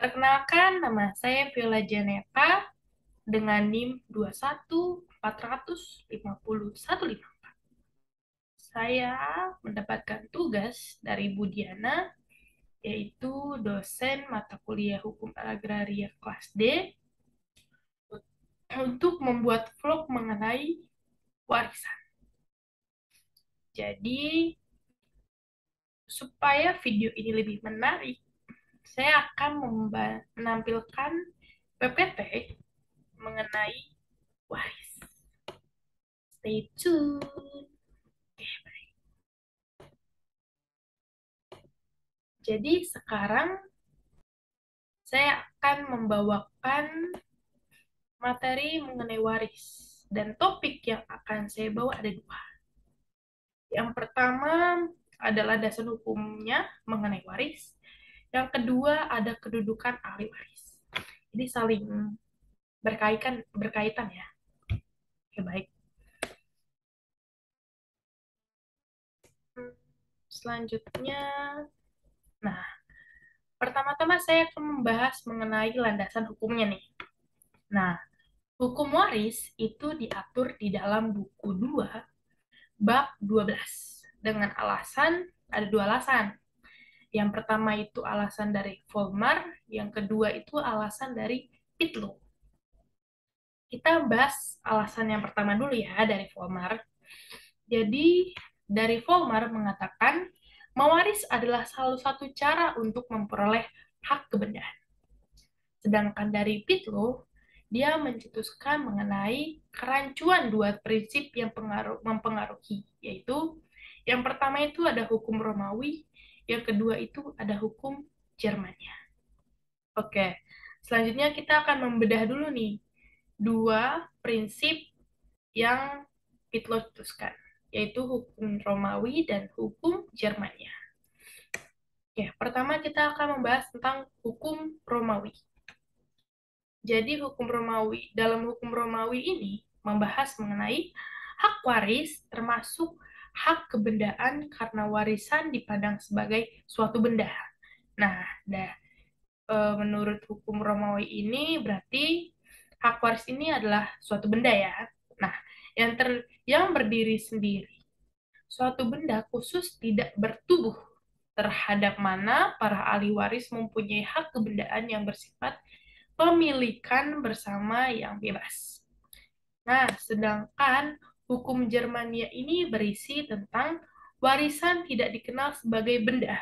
Perkenalkan, nama saya Viola Janeta dengan NIM 2145015. Saya mendapatkan tugas dari Bu Diana, yaitu dosen mata kuliah Hukum Agraria kelas D, untuk membuat vlog mengenai warisan. Jadi, supaya video ini lebih menarik, saya akan menampilkan PPT mengenai waris. Stay tuned. Jadi sekarang saya akan membawakan materi mengenai waris. Dan topik yang akan saya bawa ada dua. Yang pertama adalah dasar hukumnya mengenai waris. Yang kedua ada kedudukan ahli waris. Jadi saling berkaitan ya. Oke, baik. Selanjutnya, nah, pertama-tama saya akan membahas mengenai landasan hukumnya nih. Nah, hukum waris itu diatur di dalam buku 2 bab 12 dengan ada dua alasan. Yang pertama itu alasan dari Volmar, yang kedua itu alasan dari Pitlow. Kita bahas alasan yang pertama dulu ya dari Volmar. Jadi dari Volmar mengatakan mewaris adalah salah satu cara untuk memperoleh hak kebendaan. Sedangkan dari Pitlow, dia mencetuskan mengenai kerancuan dua prinsip yang mempengaruhi, yaitu yang pertama itu ada hukum Romawi, yang kedua itu ada hukum Jermania. Oke, selanjutnya kita akan membedah dulu nih dua prinsip yang Pitlow cetuskan, yaitu hukum Romawi dan hukum Jermania. Oke, pertama kita akan membahas tentang hukum Romawi. Jadi dalam hukum Romawi ini membahas mengenai hak waris termasuk hak kebendaan karena warisan dipandang sebagai suatu benda. Nah, menurut hukum Romawi ini berarti hak waris ini adalah suatu benda ya. Nah, yang berdiri sendiri. Suatu benda khusus tidak bertubuh terhadap mana para ahli waris mempunyai hak kebendaan yang bersifat pemilikan bersama yang bebas. Nah, sedangkan hukum Jermania ini berisi tentang warisan tidak dikenal sebagai benda.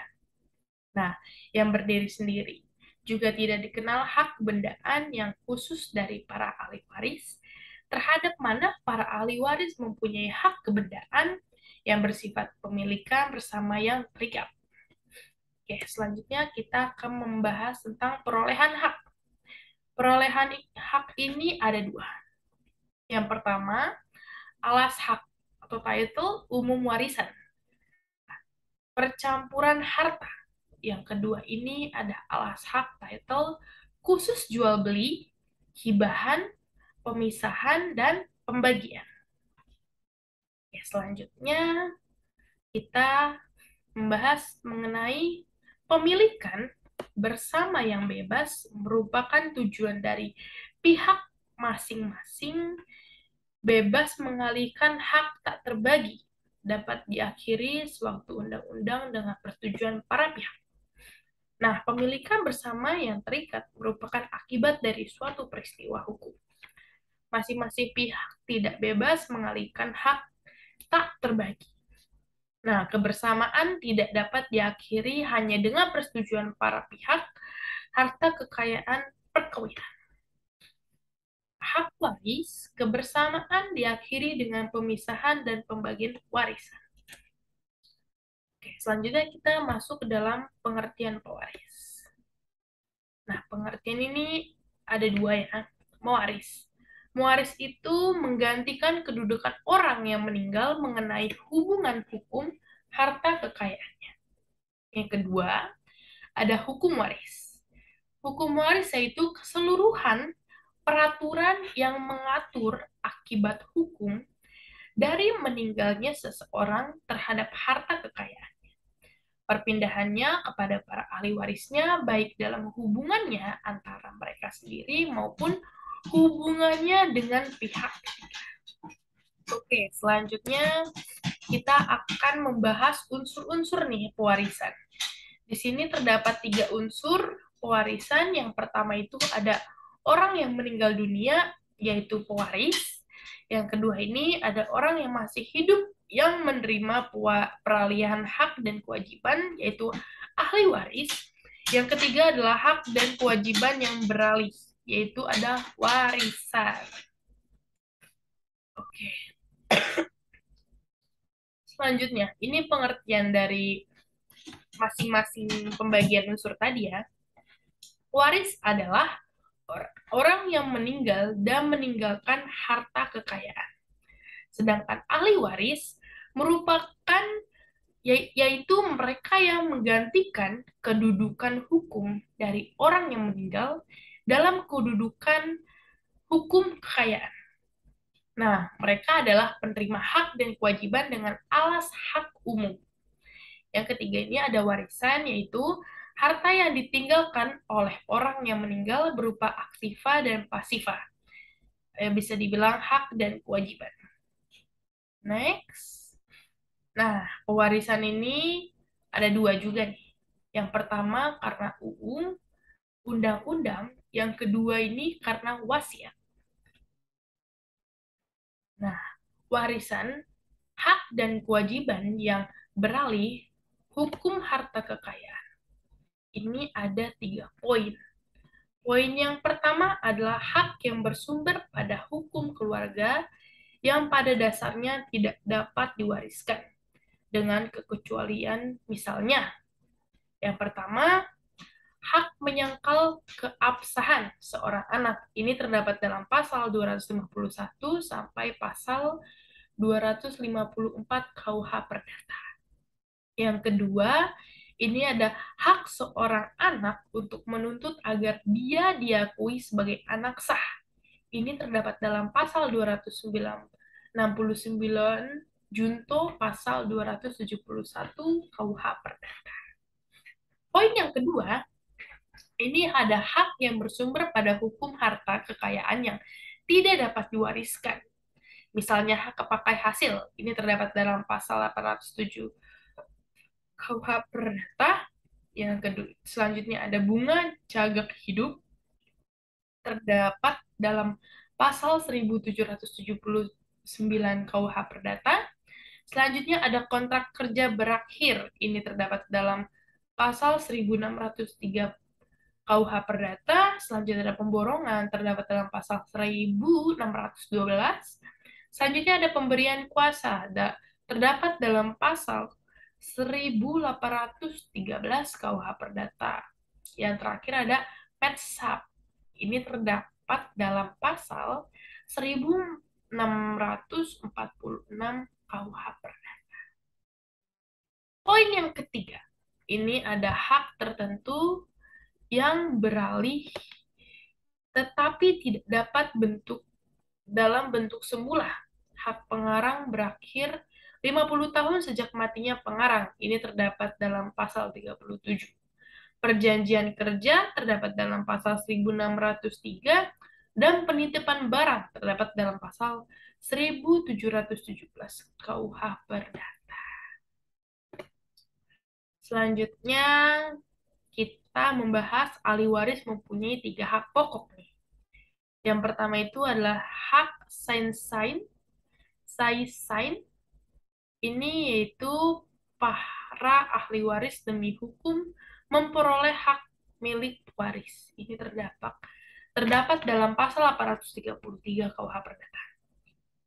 Nah, yang berdiri sendiri. Juga tidak dikenal hak kebendaan yang khusus dari para ahli waris, terhadap mana para ahli waris mempunyai hak kebendaan yang bersifat pemilikan bersama yang terikat. Oke, selanjutnya kita akan membahas tentang perolehan hak. Perolehan hak ini ada dua. Yang pertama, alas hak atau title umum warisan. Percampuran harta. Yang kedua ini ada alas hak title khusus jual beli, hibahan, pemisahan, dan pembagian. Ya, selanjutnya kita membahas mengenai pemilikan bersama yang bebas merupakan tujuan dari pihak masing-masing bebas mengalihkan hak tak terbagi dapat diakhiri sewaktu undang-undang dengan persetujuan para pihak. Nah, pemilikan bersama yang terikat merupakan akibat dari suatu peristiwa hukum. Masing-masing pihak tidak bebas mengalihkan hak tak terbagi. Nah, kebersamaan tidak dapat diakhiri hanya dengan persetujuan para pihak, harta kekayaan perkawinan. Hak waris, kebersamaan diakhiri dengan pemisahan dan pembagian warisan. Oke, selanjutnya kita masuk ke dalam pengertian pewaris. Nah, pengertian ini ada dua ya, mewaris. Mewaris itu menggantikan kedudukan orang yang meninggal mengenai hubungan hukum harta kekayaannya. Yang kedua, ada hukum waris. Hukum waris yaitu keseluruhan peraturan yang mengatur akibat hukum dari meninggalnya seseorang terhadap harta kekayaan. perpindahannya kepada para ahli warisnya, baik dalam hubungannya antara mereka sendiri maupun hubungannya dengan pihak ketiga. Oke, selanjutnya kita akan membahas unsur-unsur nih pewarisan. Di sini terdapat 3 unsur pewarisan. Yang pertama itu ada orang yang meninggal dunia, yaitu pewaris. Yang kedua ini ada orang yang masih hidup yang menerima peralihan hak dan kewajiban, yaitu ahli waris. Yang ketiga adalah hak dan kewajiban yang beralih, yaitu ada warisan. Oke. Selanjutnya, ini pengertian dari masing-masing pembagian unsur tadi ya. Waris adalah orang yang meninggal dan meninggalkan harta kekayaan. Sedangkan ahli waris merupakan yaitu mereka yang menggantikan kedudukan hukum dari orang yang meninggal dalam kedudukan hukum kekayaan. Nah, mereka adalah penerima hak dan kewajiban dengan alas hak umum. Yang ketiga ini ada warisan, yaitu harta yang ditinggalkan oleh orang yang meninggal berupa aktiva dan pasiva. Bisa dibilang hak dan kewajiban. Next. Nah, pewarisan ini ada 2 juga nih. Yang pertama karena undang-undang. Yang kedua ini karena wasiat. Nah, warisan, hak dan kewajiban yang beralih hukum harta kekayaan. Ini ada 3 poin. Poin yang pertama adalah hak yang bersumber pada hukum keluarga yang pada dasarnya tidak dapat diwariskan dengan kekecualian, misalnya yang pertama, hak menyangkal keabsahan seorang anak. Ini terdapat dalam pasal 251 sampai pasal 254 KUH Perdata. Yang kedua, ini ada hak seorang anak untuk menuntut agar dia diakui sebagai anak sah. Ini terdapat dalam pasal 269 junto pasal 271 KUH Perdata. Poin yang kedua, ini ada hak yang bersumber pada hukum harta kekayaan yang tidak dapat diwariskan. Misalnya hak kepakai hasil, ini terdapat dalam pasal 807 KUH Perdata. Yang kedua, selanjutnya ada bunga jagak hidup, terdapat dalam pasal 1779 KUH Perdata. Selanjutnya ada kontrak kerja berakhir, ini terdapat dalam pasal 1603 KUH Perdata. Selanjutnya ada pemborongan, terdapat dalam pasal 1612. Selanjutnya ada pemberian kuasa, terdapat dalam pasal 1813 KUH Perdata. Yang terakhir ada PETSAP. Ini terdapat dalam pasal 1646 KUH Perdata. Poin yang ketiga, ini ada hak tertentu yang beralih tetapi tidak dapat dalam bentuk semula. Hak pengarang berakhir 50 tahun sejak matinya pengarang. Ini terdapat dalam pasal 37. Perjanjian kerja terdapat dalam pasal 1603 dan penitipan barang terdapat dalam pasal 1717 KUH Perdata. Selanjutnya kita membahas ahli waris mempunyai 3 hak pokok nih. Yang pertama itu adalah hak sign-sign. Sign-sign ini yaitu para ahli waris demi hukum memperoleh hak milik waris. Ini terdapat dalam pasal 833 KUH Perdata.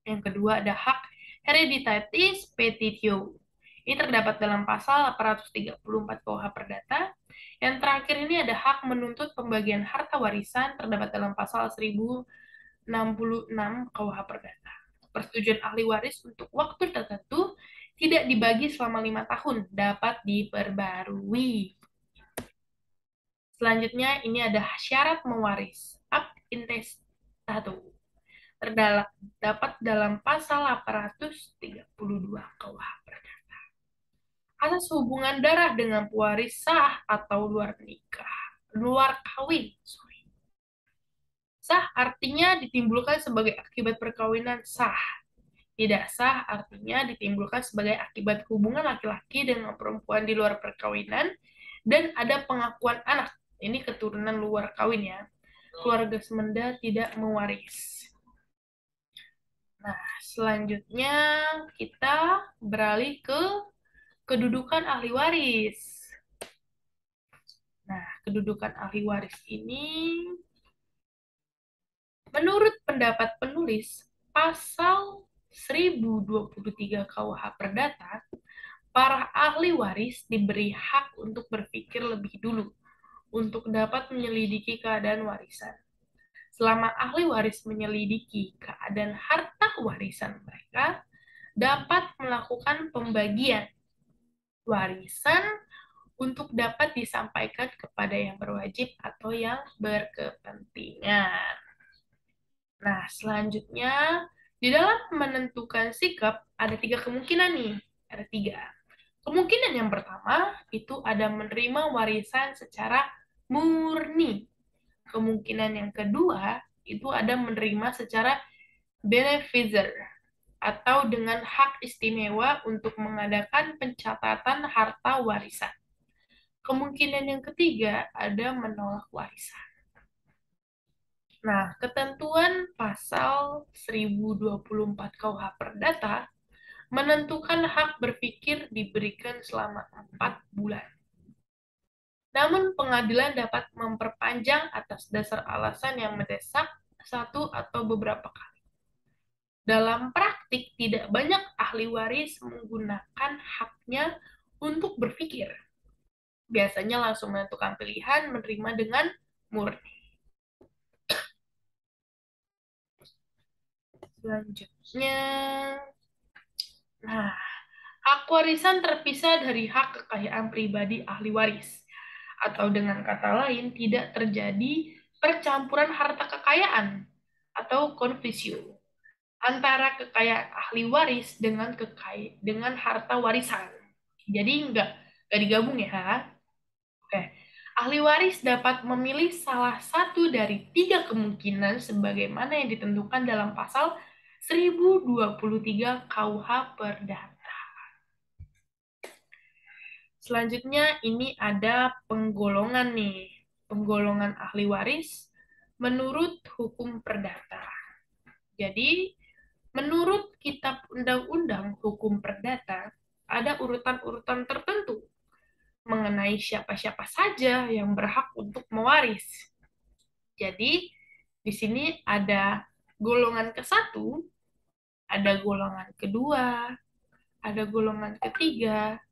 Yang kedua ada hak hereditatis petitio. Ini terdapat dalam pasal 834 KUH Perdata. Yang terakhir ini ada hak menuntut pembagian harta warisan, terdapat dalam pasal 1066 KUH Perdata. Persetujuan ahli waris untuk waktu tertentu tidak dibagi selama 5 tahun, dapat diperbarui. Selanjutnya ini ada syarat mewaris, ab intestato. Terdapat dalam pasal 832 KUH Perdata. asas hubungan darah dengan pewaris sah atau luar kawin. Sorry. Sah artinya ditimbulkan sebagai akibat perkawinan sah. Tidak sah artinya ditimbulkan sebagai akibat hubungan laki-laki dengan perempuan di luar perkawinan dan ada pengakuan anak. Ini keturunan luar kawin ya. Keluarga semenda tidak mewaris. Nah, selanjutnya kita beralih ke kedudukan ahli waris. Nah, kedudukan ahli waris ini menurut pendapat penulis pasal 1023 KUH Perdata, para ahli waris diberi hak untuk berpikir lebih dulu untuk dapat menyelidiki keadaan warisan. Selama ahli waris menyelidiki keadaan harta warisan mereka, dapat melakukan pembagian warisan untuk dapat disampaikan kepada yang berwajib atau yang berkepentingan. Nah, selanjutnya, di dalam menentukan sikap, ada tiga kemungkinan nih. Ada tiga. Kemungkinan yang pertama, itu ada menerima warisan secara murni. Kemungkinan yang kedua, itu ada menerima secara beneficiar, atau dengan hak istimewa untuk mengadakan pencatatan harta warisan. Kemungkinan yang ketiga, ada menolak warisan. Nah, ketentuan pasal 1024 KUH Perdata menentukan hak berpikir diberikan selama 4 bulan. Namun, pengadilan dapat memperpanjang atas dasar alasan yang mendesak satu atau beberapa kali. Dalam praktik, tidak banyak ahli waris menggunakan haknya untuk berpikir. Biasanya langsung menentukan pilihan menerima dengan murni. Selanjutnya, nah, hak warisan terpisah dari hak kekayaan pribadi ahli waris. Atau dengan kata lain, tidak terjadi percampuran harta kekayaan atau konfisio antara kekayaan ahli waris dengan harta warisan. Jadi nggak digabung ya. Oke. Ahli waris dapat memilih salah satu dari tiga kemungkinan sebagaimana yang ditentukan dalam pasal 1023 KUH Perdata. Selanjutnya ini ada penggolongan nih. Penggolongan ahli waris menurut hukum perdata. Jadi, menurut Kitab Undang-Undang Hukum Perdata, ada urutan-urutan tertentu mengenai siapa-siapa saja yang berhak untuk mewaris. Jadi, di sini ada golongan ke-1, ada golongan kedua, ada golongan ketiga,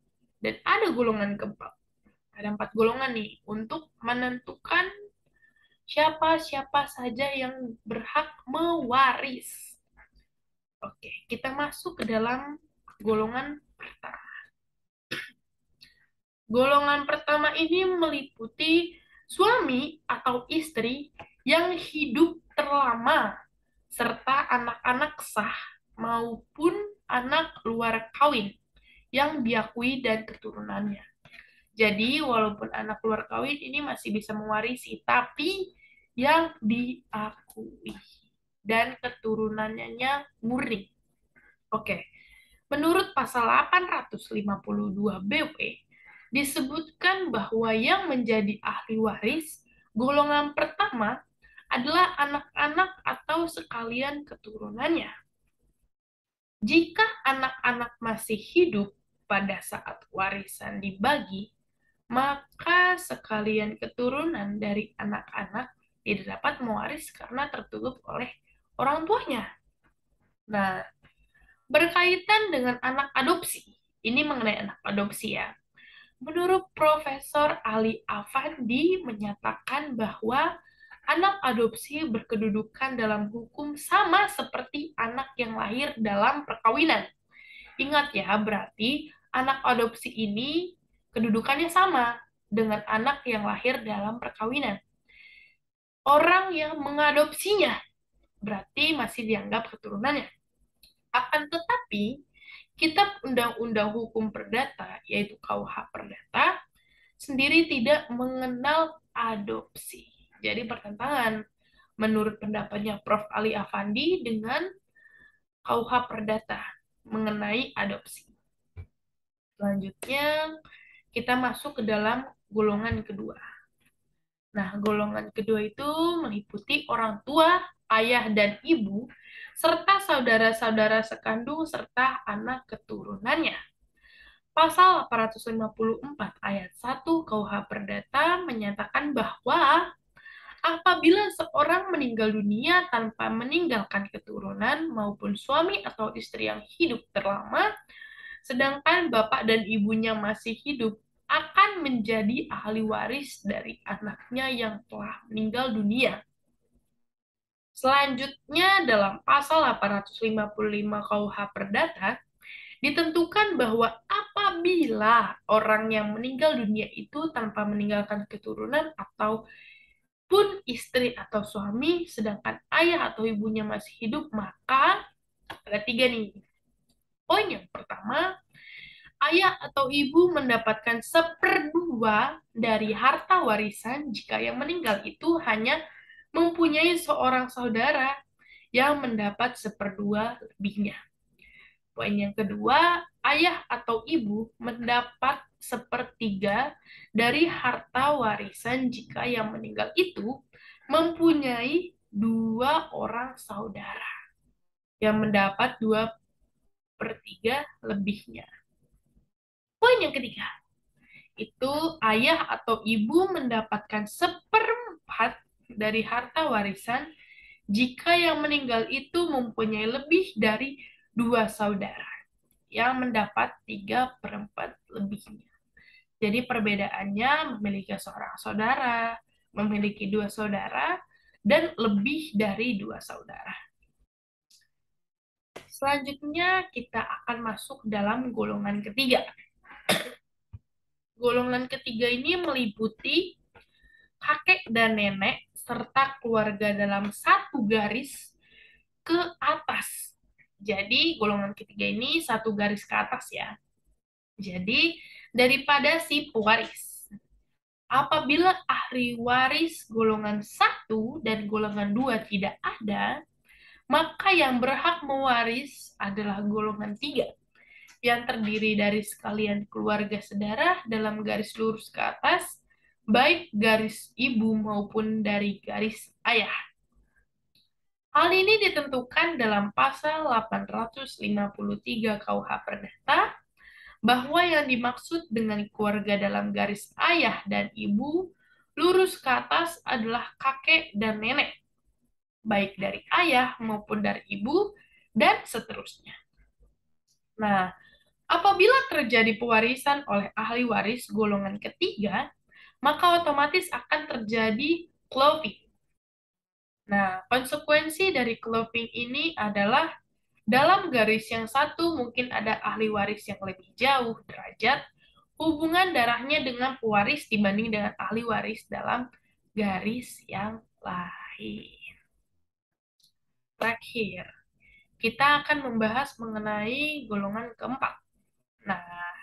dan ada golongan keempat. Ada 4 golongan nih untuk menentukan siapa-siapa saja yang berhak mewaris. Oke, kita masuk ke dalam golongan pertama. Golongan pertama ini meliputi suami atau istri yang hidup terlama, serta anak-anak sah maupun anak luar kawin yang diakui dan keturunannya. Jadi, walaupun anak luar kawin ini masih bisa mewarisi, tapi yang diakui dan keturunannya murni. Oke, menurut pasal 852 BW, disebutkan bahwa yang menjadi ahli waris golongan pertama adalah anak-anak atau sekalian keturunannya. Jika anak-anak masih hidup pada saat warisan dibagi, maka sekalian keturunan dari anak-anak tidak dapat mewaris karena tertutup oleh orang tuanya. Nah, berkaitan dengan anak adopsi, ini mengenai anak adopsi ya. Menurut Profesor Ali Afandi menyatakan bahwa anak adopsi berkedudukan dalam hukum sama seperti anak yang lahir dalam perkawinan. Ingat ya, berarti anak adopsi ini kedudukannya sama dengan anak yang lahir dalam perkawinan. Orang yang mengadopsinya berarti masih dianggap keturunannya. Akan tetapi, Kitab Undang-Undang Hukum Perdata, yaitu KUH Perdata, sendiri tidak mengenal adopsi. Jadi bertentangan menurut pendapatnya Prof. Ali Afandi dengan KUH Perdata mengenai adopsi. Selanjutnya, kita masuk ke dalam golongan kedua. Nah, golongan kedua itu meliputi orang tua, ayah, dan ibu, serta saudara-saudara sekandung, serta anak keturunannya. Pasal 854 ayat 1 KUH Perdata menyatakan bahwa apabila seorang meninggal dunia tanpa meninggalkan keturunan maupun suami atau istri yang hidup terlama, sedangkan bapak dan ibunya masih hidup, akan menjadi ahli waris dari anaknya yang telah meninggal dunia. Selanjutnya, dalam pasal 855 KUH Perdata, ditentukan bahwa apabila orang yang meninggal dunia itu tanpa meninggalkan keturunan atau pun istri atau suami, sedangkan ayah atau ibunya masih hidup, maka ada tiga nih. Poin yang pertama, ayah atau ibu mendapatkan seperdua dari harta warisan jika yang meninggal itu hanya mempunyai seorang saudara yang mendapat seperdua lebihnya. Poin yang kedua, ayah atau ibu mendapat sepertiga dari harta warisan jika yang meninggal itu mempunyai dua orang saudara yang mendapat 2/3 lebihnya. Poin yang ketiga, itu ayah atau ibu mendapatkan seperempat dari harta warisan jika yang meninggal itu mempunyai lebih dari dua saudara yang mendapat 3/4 lebihnya. Jadi perbedaannya memiliki seorang saudara, memiliki dua saudara, dan lebih dari dua saudara. Selanjutnya kita akan masuk dalam golongan ketiga. Golongan ketiga ini meliputi kakek dan nenek serta keluarga dalam satu garis ke atas. Jadi golongan ketiga ini satu garis ke atas ya. Jadi daripada si pewaris. Apabila ahli waris golongan 1 dan golongan 2 tidak ada, maka yang berhak mewaris adalah golongan 3 yang terdiri dari sekalian keluarga sedarah dalam garis lurus ke atas, baik garis ibu maupun dari garis ayah. Hal ini ditentukan dalam pasal 853 KUH Perdata, bahwa yang dimaksud dengan keluarga dalam garis ayah dan ibu lurus ke atas adalah kakek dan nenek, baik dari ayah maupun dari ibu, dan seterusnya. Nah, apabila terjadi pewarisan oleh ahli waris golongan ketiga, maka otomatis akan terjadi cloning. Nah, konsekuensi dari cloning ini adalah dalam garis yang satu mungkin ada ahli waris yang lebih jauh derajat hubungan darahnya dengan pewaris dibanding dengan ahli waris dalam garis yang lain. Terakhir, kita akan membahas mengenai golongan keempat. Nah,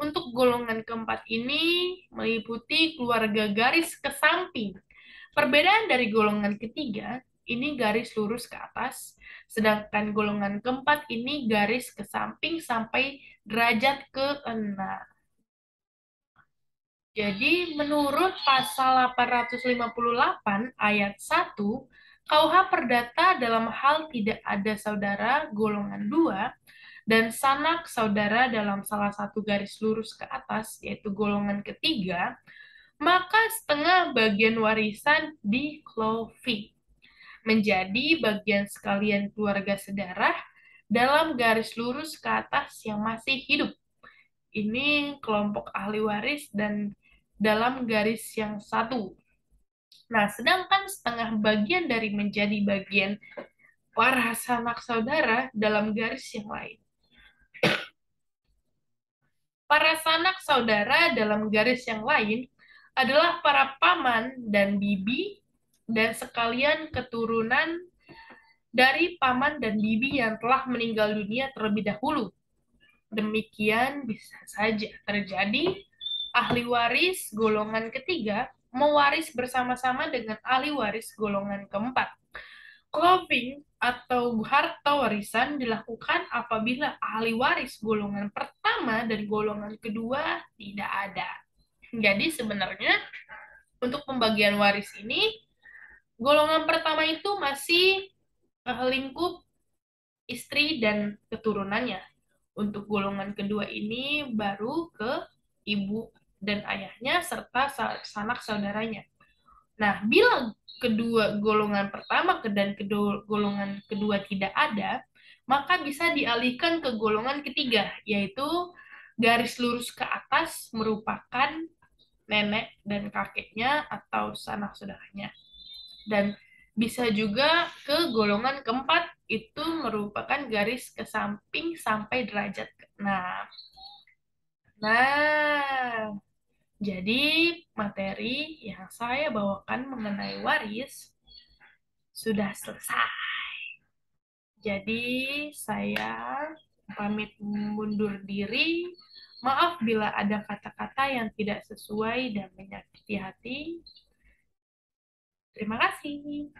untuk golongan keempat ini meliputi keluarga garis ke samping. Perbedaan dari golongan ketiga, ini garis lurus ke atas, sedangkan golongan keempat ini garis ke samping sampai derajat ke-6. Jadi, menurut pasal 858 ayat 1, KUH Perdata dalam hal tidak ada saudara golongan 2 dan sanak saudara dalam salah satu garis lurus ke atas, yaitu golongan ketiga, maka setengah bagian warisan di-cloning menjadi bagian sekalian keluarga sedarah dalam garis lurus ke atas yang masih hidup. Ini kelompok ahli waris dan dalam garis yang satu. Nah, sedangkan setengah bagian dari menjadi bagian para sanak saudara dalam garis yang lain. Para sanak saudara dalam garis yang lain adalah para paman dan bibi dan sekalian keturunan dari paman dan bibi yang telah meninggal dunia terlebih dahulu. demikian bisa saja terjadi ahli waris golongan ketiga mewaris bersama-sama dengan ahli waris golongan keempat. Clothing atau harta warisan dilakukan apabila ahli waris golongan pertama dan golongan kedua tidak ada. Jadi sebenarnya untuk pembagian waris ini, golongan pertama itu masih lingkup istri dan keturunannya. Untuk golongan kedua ini baru ke ibu dan ayahnya serta sanak saudaranya. Nah, bila kedua golongan pertama dan golongan kedua tidak ada, maka bisa dialihkan ke golongan ketiga, yaitu garis lurus ke atas merupakan nenek dan kakeknya atau sanak saudaranya. Dan bisa juga ke golongan keempat, itu merupakan garis ke samping sampai derajat ke-6. Nah, jadi materi yang saya bawakan mengenai waris sudah selesai. Jadi saya pamit mundur diri. Maaf bila ada kata-kata yang tidak sesuai dan menyakiti hati. Terima kasih.